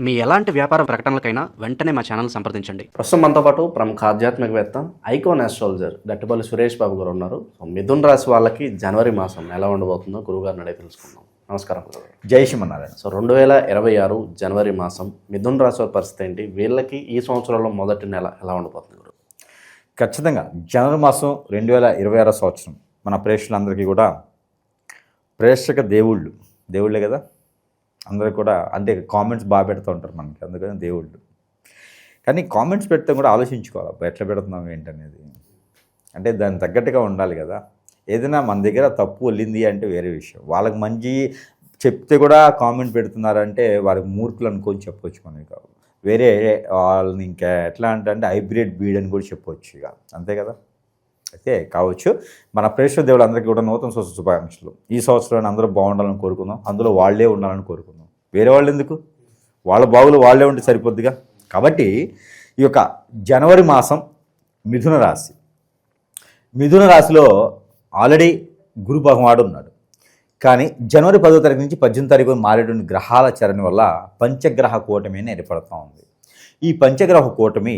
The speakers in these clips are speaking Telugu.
మీ ఎలాంటి వ్యాపార ప్రకటనలకైనా వెంటనే మా ఛానల్ సంప్రదించండి. ప్రస్తుతం మనతో పాటు ప్రముఖ ఆధ్యాత్మికవేత్త ఐకాన్ ఆస్ట్రాలజర్ గట్టిపల్లి సురేష్ బాబు గారు ఉన్నారు. సో మిథున్ రాశి వాళ్ళకి జనవరి మాసం ఎలా ఉండబోతుందో గురువుగారిని అడిగి తెలుసుకుందాం. నమస్కారం గురుగారు. జై శ్రీమన్నారాయణ. సో 2026 జనవరి మాసం మిథున్ రాశి వారి పరిస్థితి ఏంటి? వీళ్ళకి ఈ సంవత్సరంలో మొదటి నెల ఎలా ఉండబోతుంది గురు? ఖచ్చితంగా జనవరి మాసం 2026 సంవత్సరం మన ప్రేక్షకులందరికీ కూడా ప్రేక్షక దేవుళ్ళే కదా, అందరికి కూడా అంటే కామెంట్స్ బాగా పెడుతూ ఉంటారు మనకి, అందుకని దేవుళ్ళు. కానీ కామెంట్స్ పెడితే కూడా ఆలోచించుకోవాలి ఎట్లా పెడుతున్నాం ఏంటనేది, అంటే దానికి తగ్గట్టుగా ఉండాలి కదా. ఏదైనా మన దగ్గర తప్పు వెళ్ళింది అంటే వేరే విషయం, వాళ్ళకి మంచి చెప్తే కూడా కామెంట్ పెడుతున్నారంటే వారికి మూర్ఖులు అనుకొని చెప్పొచ్చు మనకి. వేరే వాళ్ళని ఇంకా ఎట్లా అంటే హైబ్రిడ్ బీడ్ అని కూడా చెప్పవచ్చు, ఇక అంతే కదా. అయితే కావచ్చు మన ప్రేక్షక దేవుళ్ళందరికీ కూడా నూతన సంవత్సర శుభాకాంక్షలు. ఈ సంవత్సరాన్ని అందరూ బాగుండాలని కోరుకుందాం, అందులో వాళ్ళే ఉండాలని కోరుకుందాం. వేరే వాళ్ళు ఎందుకు, వాళ్ళ బాగులు వాళ్ళే ఉంటే సరిపోద్దిగా. కాబట్టి ఈ యొక్క జనవరి మాసం మిథున రాశిలో ఆల్రెడీ గురు భగవానుడు ఉన్నాడు. కానీ జనవరి 10వ తారీఖు నుంచి 18వ తారీఖు మారేటువంటి గ్రహాల చరణ వల్ల పంచగ్రహ కూటమి ఏర్పడుతూ ఉంది. ఈ పంచగ్రహ కూటమి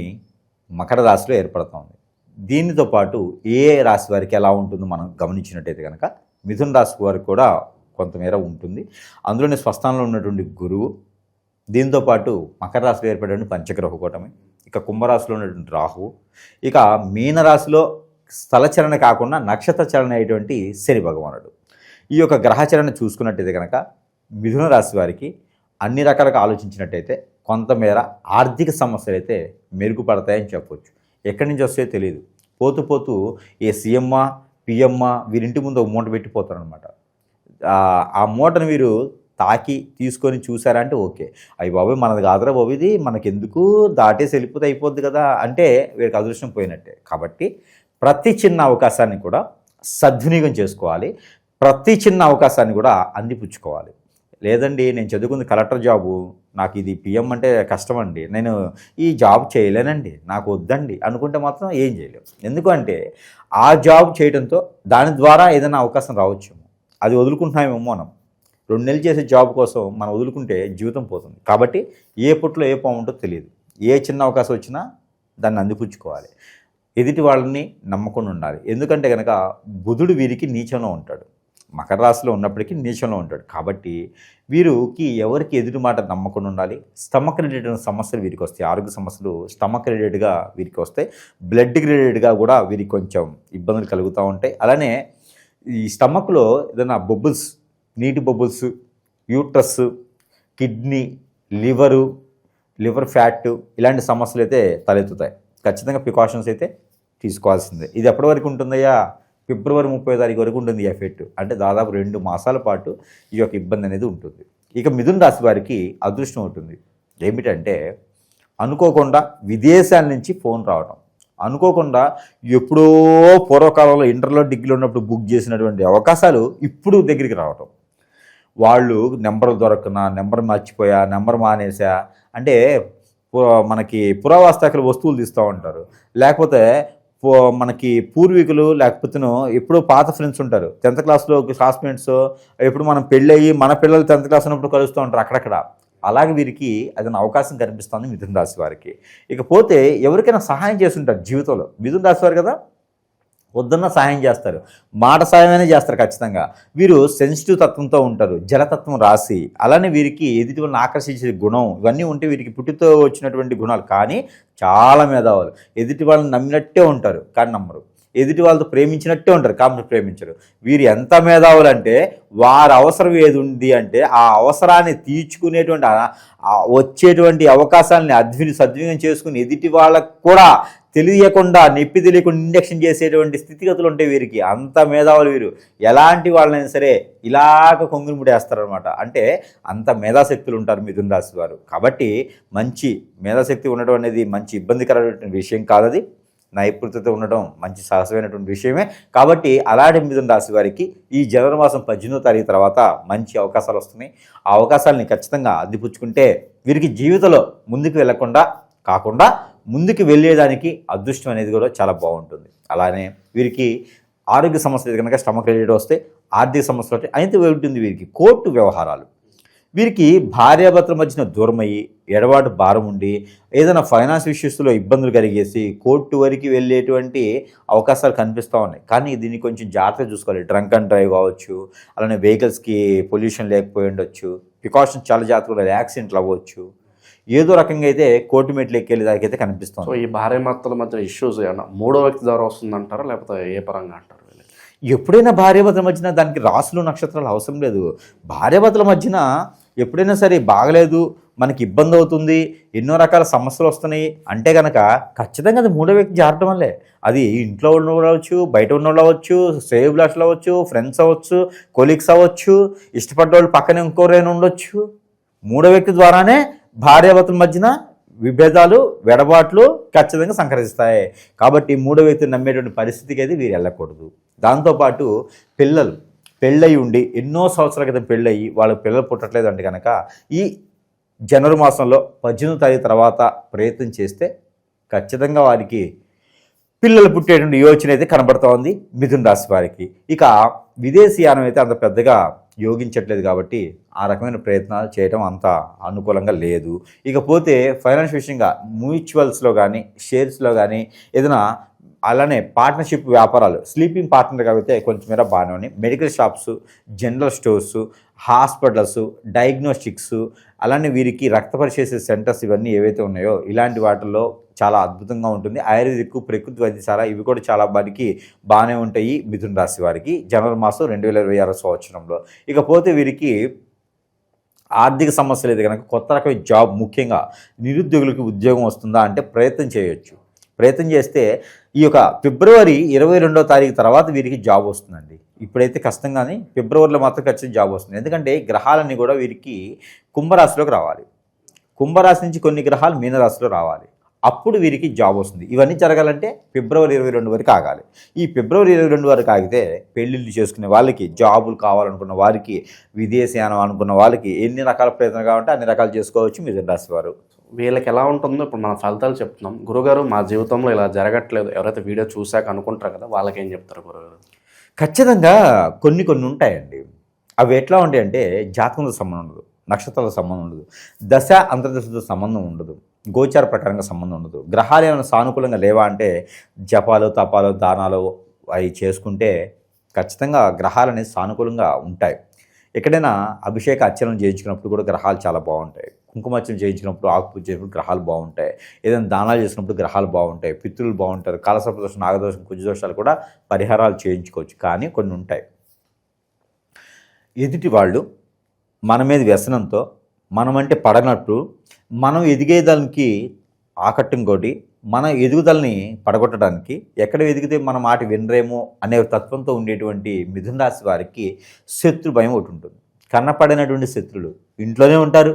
మకర రాశిలో ఏర్పడుతూ ఉంది. దీనితో పాటు ఏ రాశి వారికి ఎలా ఉంటుందో మనం గమనించినట్టయితే కనుక మిథున రాశి వారికి కూడా కొంతమేర ఉంటుంది. అందులోనే స్వస్థానంలో ఉన్నటువంటి గురువు, దీంతోపాటు మకర రాశిలో ఏర్పడేటువంటి పంచగ్రహ కూటమి, ఇక కుంభరాశిలో ఉన్నటువంటి రాహువు, ఇక మీనరాశిలో స్థలచరణ కాకుండా నక్షత్ర చరణ అయ్యేటువంటి శని భగవానుడు. ఈ యొక్క గ్రహచరణ చూసుకున్నట్టయితే కనుక మిథున రాశి వారికి అన్ని రకాలుగా ఆలోచించినట్టయితే కొంతమేర ఆర్థిక సమస్యలు అయితే మెరుగుపడతాయని చెప్పవచ్చు. ఎక్కడి నుంచి వస్తాయో తెలియదు. పోతూ ఏ సీఎమ్మ పిఎమ్మ వీరింటి ముందు ఒక మూట పెట్టిపోతారనమాట. ఆ మూటను వీరు తాకి తీసుకొని చూసారంటే ఓకే, అయ్యి బాబోయ్ మనది కాదురా బాబు, ఇది మనకెందుకు, దాటేసి వెళ్ళిపోతే అయిపోద్ది కదా అంటే వీరికి అదృష్టం పోయినట్టే. కాబట్టి ప్రతి చిన్న అవకాశాన్ని కూడా సద్వినియోగం చేసుకోవాలి, ప్రతి చిన్న అవకాశాన్ని కూడా అందిపుచ్చుకోవాలి. లేదండి నేను చదువుకుంది కలెక్టర్ జాబు, నాకు ఇది పిఎం అంటే కష్టం అండి, నేను ఈ జాబ్ చేయలేనండి, నాకు వద్దండి అనుకుంటే మాత్రం ఏం చేయలేము. ఎందుకంటే ఆ జాబ్ చేయడంతో దాని ద్వారా ఏదైనా అవకాశం రావచ్చేమో, అది వదులుకుంటున్నామేమో. మనం 2 నెలలు చేసే జాబ్ కోసం మనం వదులుకుంటే జీవితం పోతుంది. కాబట్టి ఏ పుట్లో ఏ పాము ఉంటుందో తెలియదు. ఏ చిన్న అవకాశం వచ్చినా దాన్ని అందిపుచ్చుకోవాలి. ఎదుటి వాళ్ళని నమ్మకుండా ఉండాలి. ఎందుకంటే కనుక బుధుడు వీరికి నీచంలో ఉంటాడు, మకర రాశిలో ఉన్నప్పటికీ నీచంలో ఉంటాడు. కాబట్టి వీరికి ఎవరికి ఎదుటి మాట నమ్మకుండా ఉండాలి. స్టమక్ రిలేటెడ్ సమస్యలు వీరికి వస్తాయి, ఆరోగ్య సమస్యలు స్టమక్ రిలేటెడ్గా వీరికి వస్తాయి. బ్లడ్ రిలేటెడ్గా కూడా వీరికి కొంచెం ఇబ్బందులు కలుగుతూ ఉంటాయి. అలానే ఈ స్టమక్లో ఏదైనా బబుల్స్, నీటి bubbles, uterus, kidney, liver fat ఇలాంటి సమస్యలు అయితే తలెత్తుతాయి. ఖచ్చితంగా ప్రికాషన్స్ అయితే తీసుకోవాల్సిందే. ఇది ఎప్పటి వరకు ఉంటుందయ్యా? ఫిబ్రవరి 30వ తారీఖు వరకు ఉంటుంది ఈ ఎఫెక్ట్. అంటే దాదాపు 2 మాసాల పాటు ఈ యొక్క ఇబ్బంది అనేది ఉంటుంది. ఇక మిథున రాశి వారికి అదృష్టం ఉంటుంది. ఏమిటంటే అనుకోకుండా విదేశాల నుంచి ఫోన్ రావడం, అనుకోకుండా ఎప్పుడో పూర్వకాలంలో ఇంటర్లో డిగ్రీలో ఉన్నప్పుడు బుక్ చేసినటువంటి అవకాశాలు ఇప్పుడు దగ్గరికి రావటం. వాళ్ళు నెంబర్ దొరకనా, నెంబర్ మర్చిపోయా, నెంబర్ మానేసా అంటే మనకి పురావస్తకులు వస్తువులు తీస్తూ ఉంటారు. లేకపోతే మనకి పూర్వీకులు, లేకపోతే ఎప్పుడో పాత ఫ్రెండ్స్ ఉంటారు, 10th క్లాస్లో క్లాస్మేట్స్, ఎప్పుడు మనం పెళ్ళయ్యి మన పిల్లలు 10th క్లాస్ ఉన్నప్పుడు కలుస్తూ ఉంటారు అక్కడక్కడ. అలాగే వీరికి అదైనా అవకాశం కనిపిస్తుంది మిథున రాశి వారికి. ఇకపోతే ఎవరికైనా సహాయం చేస్తుంటారు జీవితంలో. మిథున రాశి వారు కదా, వద్దన్న సహాయం చేస్తారు, మాట సాయమైనా చేస్తారు ఖచ్చితంగా. వీరు సెన్సిటివ్ తత్వంతో ఉంటారు, జలతత్వం రాశి. అలానే వీరికి ఎదుటి వాళ్ళని ఆకర్షించే గుణం ఇవన్నీ ఉంటే వీరికి పుట్టితో వచ్చినటువంటి గుణాలు. కానీ చాలా మేధావులు, ఎదుటి వాళ్ళని నమ్మినట్టే ఉంటారు కానీ నమ్మరు, ఎదుటి వాళ్ళతో ప్రేమించినట్టే ఉంటారు కాబట్టి ప్రేమించరు. వీరు ఎంత మేధావులు అంటే వారి అవసరం ఏది ఉంది అంటే ఆ అవసరాన్ని తీర్చుకునేటువంటి వచ్చేటువంటి అవకాశాలని సద్వినియోగం చేసుకుని ఎదుటి వాళ్ళకు కూడా తెలియకుండా, నొప్పి తెలియకుండా ఇంజక్షన్ చేసేటువంటి స్థితిగతులు ఉంటాయి వీరికి. అంత మేధావులు వీరు. ఎలాంటి వాళ్ళైనా సరే ఇలాగ కొంగుని ముడేస్తారనమాట. అంటే అంత మేధాశక్తులు ఉంటారు మిథున రాశి వారు. కాబట్టి మంచి మేధాశక్తి ఉండడం అనేది మంచి ఇబ్బందికరమైనటువంటి విషయం కాదది, నైపుణ్యత ఉండడం మంచి సహజమైనటువంటి విషయమే. కాబట్టి అలాంటి మిథున రాశి వారికి ఈ జనవరి మాసం 18వ తారీఖు తర్వాత మంచి అవకాశాలు వస్తున్నాయి. ఆ అవకాశాలని ఖచ్చితంగా అందిపుచ్చుకుంటే వీరికి జీవితంలో ముందుకు వెళ్లకుండా కాకుండా ముందుకు వెళ్ళేదానికి అదృష్టం అనేది కూడా చాలా బాగుంటుంది. అలానే వీరికి ఆరోగ్య సమస్యలు కనుక స్టమక్ రిలేటెడ్ వస్తే, ఆర్థిక సమస్యలు అయితే ఉంటుంది వీరికి. కోర్టు వ్యవహారాలు వీరికి భార్యాభర్తల మధ్యన దూరమయ్యి ఎడబాటు భారం ఉండి ఏదైనా ఫైనాన్స్ ఇష్యూస్లో ఇబ్బందులు కలిగేసి కోర్టు వరకు వెళ్ళేటువంటి అవకాశాలు కనిపిస్తూ ఉన్నాయి. కానీ దీన్ని కొంచెం జాగ్రత్తగా చూసుకోవాలి. డ్రంక్ అండ్ డ్రైవ్ కావచ్చు, అలానే వెహికల్స్కి పొల్యూషన్ లేకపోయి ఉండొచ్చు, ప్రికాషన్స్ చాలా జాగ్రత్తగా, యాక్సిడెంట్లు అవ్వచ్చు, ఏదో రకంగా అయితే కోర్టు మెట్లు ఎక్కేళ్ళ దాకైతే కనిపిస్తుంది. సో ఈ భార్యాభర్తల మధ్య ఇష్యూస్ ఏమన్నా మూడో వ్యక్తి ద్వారా వస్తుందంటారా, లేకపోతే ఏ పరంగా అంటారు? ఎప్పుడైనా భార్యాభర్తల మధ్యన దానికి రాసులు నక్షత్రాలు అవసరం లేదు. భార్యాభర్తల మధ్యన ఎప్పుడైనా సరే బాగలేదు, మనకి ఇబ్బంది అవుతుంది, ఎన్నో రకాల సమస్యలు వస్తున్నాయి అంటే కనుక ఖచ్చితంగా అది మూడో వ్యక్తి జారటం వల్లే. అది ఇంట్లో ఉన్నవాళ్ళు అవ్వచ్చు, బయట ఉన్నవాళ్ళు అవ్వచ్చు, శ్రేయోభిలాషులు అవ్వచ్చు, ఫ్రెండ్స్ అవ్వచ్చు, కొలీగ్స్ అవ్వచ్చు, ఇష్టపడ్డ వాళ్ళు పక్కనే ఇంకోరైనా ఉండొచ్చు. మూడో వ్యక్తి ద్వారానే భార్యాభర్తల మధ్యన విభేదాలు, వెడబాట్లు ఖచ్చితంగా సంకరిస్తాయి. కాబట్టి మూడో వ్యక్తిని నమ్మేటువంటి పరిస్థితికి అయితే వీరు వెళ్ళకూడదు. దాంతోపాటు పిల్లలు పెళ్ళయి ఉండి ఎన్నో సంవత్సరాల క్రితం పెళ్ళయి వాళ్ళకి పిల్లలు పుట్టట్లేదు అంటే కనుక ఈ జనవరి మాసంలో 18వ తారీఖు తర్వాత ప్రయత్నం చేస్తే ఖచ్చితంగా వారికి పిల్లలు పుట్టేటువంటి యోచన అయితే కనబడుతూ ఉంది మిథున రాశి వారికి. ఇక విదేశీయానం అయితే అంత పెద్దగా యోగించట్లేదు కాబట్టి ఆ రకమైన ప్రయత్నాలు చేయడం అంత అనుకూలంగా లేదు. ఇకపోతే ఫైనాన్స్ విషయంగా మ్యూచువల్స్లో కానీ షేర్స్లో కానీ ఏదైనా అలానే పార్ట్నర్షిప్ వ్యాపారాలు, స్లీపింగ్ పార్ట్నర్ కాబట్టి కొంచెం మేర బాగానే ఉన్నాయి. Medical shops, general stores, hospitals, diagnostics, అలానే వీరికి రక్త పరిశీలన సెంటర్స్ ఇవన్నీ ఏవైతే ఉన్నాయో ఇలాంటి వాటిల్లో చాలా అద్భుతంగా ఉంటుంది. ఆయుర్వేదిక్, ప్రకృతి వైద్యశాల ఇవి కూడా చాలా వారికి బాగానే ఉంటాయి మిథున రాశి వారికి జనవరి మాసం 2026 సంవత్సరంలో. ఇకపోతే వీరికి ఆర్థిక సమస్యలు అయితే కనుక కొత్త రకమైన జాబ్, ముఖ్యంగా నిరుద్యోగులకు ఉద్యోగం వస్తుందా అంటే ప్రయత్నం చేయొచ్చు. ప్రయత్నం చేస్తే ఈ యొక్క ఫిబ్రవరి 22వ తారీఖు తర్వాత వీరికి జాబ్ వస్తుందండి. ఇప్పుడైతే కష్టం, కానీ ఫిబ్రవరిలో మాత్రం ఖచ్చితంగా జాబ్ వస్తుంది. ఎందుకంటే గ్రహాలన్నీ కూడా వీరికి కుంభరాశిలోకి రావాలి. కుంభరాశి నుంచి కొన్ని గ్రహాలు మీనరాశిలో రావాలి, అప్పుడు వీరికి జాబ్ వస్తుంది. ఇవన్నీ జరగాలంటే ఫిబ్రవరి 22 వరకు ఆగాలి. ఈ ఫిబ్రవరి 22 వరకు ఆగితే పెళ్ళిళ్ళు చేసుకునే వాళ్ళకి, జాబులు కావాలనుకున్న వారికి, విదేశీయానం అనుకున్న వాళ్ళకి ఎన్ని రకాల ప్రయత్నాలు కావాలంటే అన్ని రకాలు చేసుకోవచ్చు మిథున రాశి వారు. వీళ్ళకి ఎలా ఉంటుందో ఇప్పుడు మన ఫలితాలు చెప్తున్నాం. గురుగారు మా జీవితంలో ఇలా జరగట్లేదు, ఎవరైతే వీడియో చూశాక అనుకుంటారు కదా, వాళ్ళకి ఏం చెప్తారు గురుగారు? ఖచ్చితంగా కొన్ని ఉంటాయండి. అవి ఎట్లా ఉంటాయంటే జాతకంతో సంబంధం ఉండదు, నక్షత్రాల సంబంధం ఉండదు, దశ అంతర్దశతో సంబంధం ఉండదు, గోచార ప్రకారంగా సంబంధం ఉండదు. గ్రహాలు ఏమైనా సానుకూలంగా లేవా అంటే జపాలు, తపాలు, దానాలు అవి చేసుకుంటే ఖచ్చితంగా గ్రహాలు అనేది సానుకూలంగా ఉంటాయి. ఎక్కడైనా అభిషేక అర్చనలు చేయించుకున్నప్పుడు కూడా గ్రహాలు చాలా బాగుంటాయి. కుంకుమార్చన చేయించినప్పుడు, ఆకుపూజ చేసినప్పుడు గ్రహాలు బాగుంటాయి. ఏదైనా దానాలు చేసినప్పుడు గ్రహాలు బాగుంటాయి. పితృలు బాగుంటారు. కాలసర్పదోషం, నాగదోషం, కుజదోషాలు కూడా పరిహారాలు చేయించుకోవచ్చు. కానీ కొన్ని ఉంటాయి. ఎదుటి వాళ్ళు మన మీద వ్యసనంతో, మనమంటే పడనట్టు, మనం ఎదిగేదానికి ఆకట్టంకోటి, మన ఎదుగుదలని పడగొట్టడానికి, ఎక్కడ ఎదిగితే మన మాట వినరేమో అనే తత్వంతో ఉండేటువంటి మిథున రాశి వారికి శత్రు భయం ఒకటి ఉంటుంది. కన్నపడినటువంటి శత్రులు ఇంట్లోనే ఉంటారు.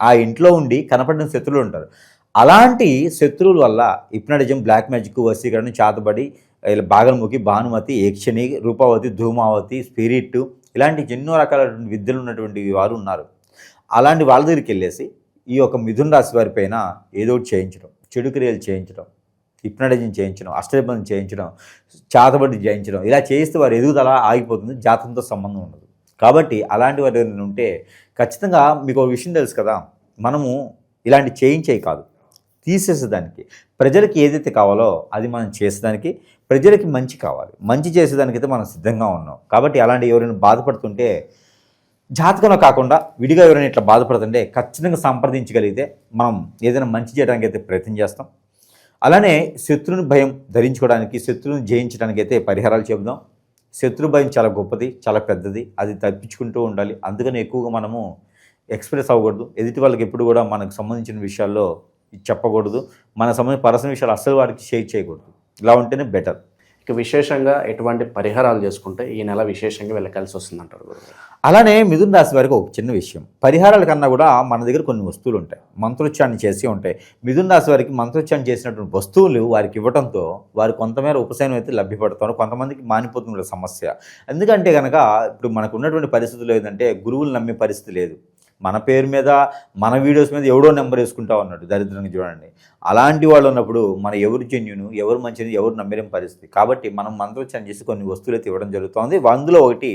ఆ ఇంట్లో ఉండి కనపడిన శత్రువులు ఉంటారు. అలాంటి శత్రువుల వల్ల హిప్నటిజం, బ్లాక్ మ్యాజిక్, వశీకరణ, చాతబడి, బాగల్ముఖి, భానుమతి, యక్షిణి, రూపావతి, ధూమావతి, స్పిరిట్ ఇలాంటి ఎన్నో రకాలైనటువంటి విద్యలు ఉన్నటువంటి వారు ఉన్నారు. అలాంటి వాళ్ళ దగ్గరికి వెళ్ళేసి ఈ యొక్క మిథున రాశి వారి పైన ఏదో ఒకటి చేయించడం, చెడు క్రియలు చేయించడం, హిప్నటిజం చేయించడం, అష్టబంధం చేయించడం, చాతబడి చేయించడం, ఇలా చేయిస్తే వారు ఎదుగుదల ఆగిపోతుంది. జాతకంతో సంబంధం ఉండదు. కాబట్టి అలాంటి వారు ఉంటే ఖచ్చితంగా మీకు ఒక విషయం తెలుసు కదా, మనము ఇలాంటి చేయించేవి కాదు, తీసేసేదానికి, ప్రజలకి ఏదైతే కావాలో అది మనం చేసేదానికి, ప్రజలకి మంచి కావాలి, మంచి చేసేదానికైతే మనం సిద్ధంగా ఉన్నాం. కాబట్టి అలాంటి ఎవరైనా బాధపడుతుంటే జాతకంలో కాకుండా విడిగా ఎవరైనా ఇట్లా బాధపడుతుంటే ఖచ్చితంగా సంప్రదించగలిగితే మనం ఏదైనా మంచి చేయడానికి అయితే ప్రయత్నం చేస్తాం. అలానే శత్రుని భయం ధరించుకోవడానికి, శత్రువుని జయించడానికి అయితే పరిహారాలు చెబుదాం. శత్రు భయం చాలా గొప్పది, చాలా పెద్దది, అది తప్పించుకుంటూ ఉండాలి. అందుకని ఎక్కువగా మనము ఎక్స్ప్రెస్ అవ్వకూడదు. ఎదుటి వాళ్ళకి ఎప్పుడు కూడా మనకు సంబంధించిన విషయాల్లో చెప్పకూడదు. మన సంబంధించిన పర్సనల్ విషయాలు అస్సలు వారికి షేర్ చేయకూడదు. ఇలా ఉంటేనే బెటర్. ఇక విశేషంగా ఎటువంటి పరిహారాలు చేసుకుంటే ఈ నెల విశేషంగా వెళ్ళకలిసి వస్తుందంటారు గురుగారు? అలానే మిథున రాశి వారికి ఒక చిన్న విషయం, పరిహారాల కన్నా కూడా మన దగ్గర కొన్ని వస్తువులు ఉంటాయి, మంత్రోచ్చారణ చేసి ఉంటాయి. మిథున రాశి వారికి మంత్రోచ్చారణ చేసినటువంటి వస్తువులు వారికి ఇవ్వడంతో వారు కొంతమేర ఉపశమనం అయితే లభ్యపడతారు. కొంతమందికి మానిపోతుంది సమస్య. ఎందుకంటే కనుక ఇప్పుడు మనకు ఉన్నటువంటి పరిస్థితులు ఏంటంటే గురువులు నమ్మే పరిస్థితి లేదు. మన పేరు మీద, మన వీడియోస్ మీద ఎవడో నెంబర్ వేసుకుంటా ఉన్నాడు, దరిద్రంగా చూడండి. అలాంటి వాళ్ళు ఉన్నప్పుడు మన ఎవరు జెన్యును, ఎవరు మంచిది, ఎవరు నమ్మలేని పరిస్థితి. కాబట్టి మనం మంత్రోచ్చారణ చేసి కొన్ని వస్తువులు అయితే ఇవ్వడం జరుగుతుంది. అందులో ఒకటి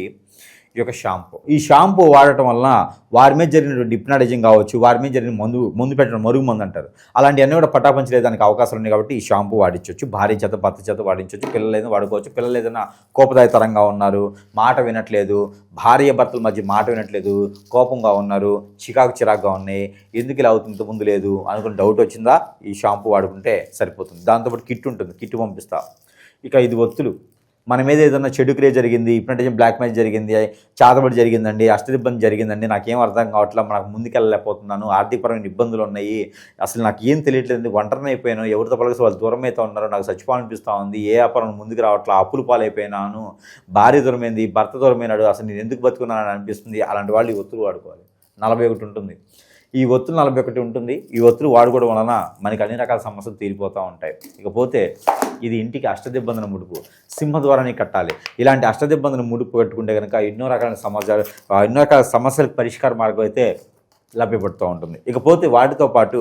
ఈ యొక్క షాంపూ. ఈ షాంపూ వాడటం వలన వారి మీద జరిగినటువంటి హిప్నాటిజం కావచ్చు, వారి మీద జరిగిన ముందు పెట్టడం మరుగు మందు అంటారు, అలాంటివన్నీ కూడా పటాపంచలేదానికి అవకాశాలు ఉన్నాయి. కాబట్టి ఈ షాంపూ వాడించవచ్చు. భార్య చేత భర్త చేత వాడించవచ్చు. పిల్లలు ఏదైనా వాడుకోవచ్చు. పిల్లలు ఏదైనా కోపదాయతరంగా ఉన్నారు, మాట వినట్లేదు, భార్య భర్తల మధ్య మాట వినట్లేదు, కోపంగా ఉన్నారు, చిరాకుగా ఉన్నాయి, ఎందుకు ఇలా అవుతుంది ముందు లేదు అనుకుని డౌట్ వచ్చిందా, ఈ షాంపూ వాడుకుంటే సరిపోతుంది. దాంతోపాటు కిట్ ఉంటుంది, కిట్ పంపిస్తా. ఇక 5 ఒత్తులు. మన మీద ఏదైనా చెడు క్రియ జరిగింది, హిప్నటిజం, బ్లాక్ మ్యాజిక్ జరిగింది, చాతబడి జరిగిందండి, అష్టదిబ్బంది జరిగిందండి, నాకేం అర్థం కావట్లేదు, నాకు ముందుకెళ్ళలేకపోతున్నాను, ఆర్థికపరమైన ఇబ్బందులు ఉన్నాయి, అసలు నాకు ఏం తెలియట్లేదు, ఒంటరిని అయిపోయాను, ఎవరితో పలకసి వాళ్ళు దూరం అయితే ఉన్నారు, నాకు చచ్చిపోవాలనిపిస్తూ ఉంది, ఏ వ్యాపారం ముందుకు రావట్లా, అప్పులు పాలైపోయినాను, భార్య దూరమైంది, భర్త దూరమైనాడు, అసలు నేను ఎందుకు బతుకున్నానని అనిపిస్తుంది. అలాంటి వాళ్ళు ఈ ఒత్తులు వాడుకోవాలి. 41 ఉంటుంది. ఈ ఒత్తులు 41 ఉంటుంది. ఈ ఒత్తులు వాడుకోవడం వలన మనకి అన్ని రకాల సమస్యలు తీరిపోతూ ఉంటాయి. ఇకపోతే ఇది ఇంటికి అష్టదిబ్బందుల ముడుపు, సింహద్వారాన్ని కట్టాలి. ఇలాంటి అష్టదిబ్బందుల ముడుపు కట్టుకుంటే కనుక ఎన్నో రకాల సమస్యలకు పరిష్కార మార్గం అయితే లభ్యపడుతూ ఉంటుంది. ఇకపోతే వాటితో పాటు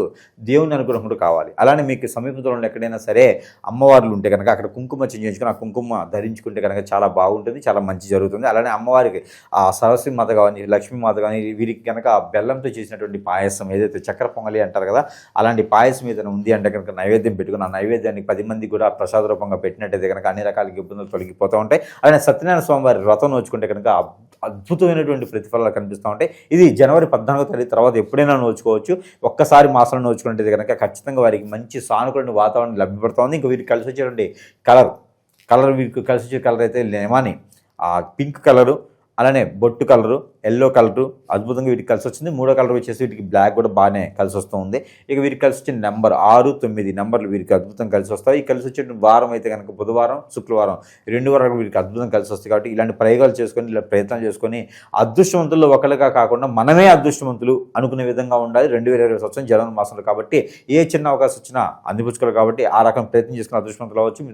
దేవుని అనుగ్రహం కూడా కావాలి. అలానే మీకు సమీపంలో ఎక్కడైనా సరే అమ్మవార్లు ఉంటే కనుక అక్కడ కుంకుమ చేయించుకొని ఆ కుంకుమ ధరించుకుంటే కనుక చాలా బాగుంటుంది, చాలా మంచి జరుగుతుంది. అలానే అమ్మవారికి ఆ సరస్వతి మాత కానీ, లక్ష్మీమాత కానీ వీరికి కనుక బెల్లంతో చేసినటువంటి పాయసం, ఏదైతే చక్కెర పొంగలి అంటారు కదా, అలాంటి పాయసం ఏదైనా ఉంది అంటే కనుక నైవేద్యం పెట్టుకుని ఆ నైవేద్యానికి 10 మంది కూడా ప్రసాద రూపంగా పెట్టినట్టయితే కనుక అన్ని రకాల ఇబ్బందులు తొలగిపోతూ ఉంటాయి. అలానే సత్యనారాయణ స్వామి వారి వ్రతం నోచుకుంటే కనుక అద్భుతమైనటువంటి ప్రతిఫలాలు కనిపిస్తూ ఉంటాయి. ఇది జనవరి 14వ తారీఖు తర్వాత ఎప్పుడైనా నోచుకోవచ్చు. ఒక్కసారి మాసంలో నోచుకుంటే కనుక ఖచ్చితంగా వారికి మంచి సానుకూల వాతావరణం లభ్యపడుతూ ఉంది. ఇంకా వీరికి కలిసి వచ్చేటువంటి కలర్ వీరికి కలిసి వచ్చే కలర్ అయితే లెమనీ, పింక్ కలరు, అలానే బొట్టు కలరు, ఎల్లో కలరు అద్భుతంగా వీటికి కలిసి వచ్చింది. 3వ కలర్ వచ్చేసి వీటికి బ్లాక్ కూడా బాగానే కలిసి వస్తుంది. ఇక వీరికి కలిసి వచ్చిన నెంబర్ 6, 9 నెంబర్లు వీరికి అద్భుతంగా కలిసి వస్తాయి. ఈ కలిసి వచ్చే వారం అయితే కనుక బుధవారం, శుక్రవారం 2 వారాలు వీరికి అద్భుతంగా కలిసి వస్తాయి. కాబట్టి ఇలాంటి ప్రయోగాలు చేసుకొని, ఇలా ప్రయత్నాలు చేసుకొని అదృష్టవంతుల్లో ఒకరిగా కాకుండా మనమే అదృష్టవంతులు అనుకునే విధంగా ఉండాలి. 2020 సంవత్సరం జనవరి మాసంలో కాబట్టి ఏ చిన్న అవకాశం వచ్చినా అందిపుచ్చుకోవాలి. కాబట్టి ఆ రకం ప్రయత్నం చేసుకుని అదృష్టవంతులు అవ్వచ్చు.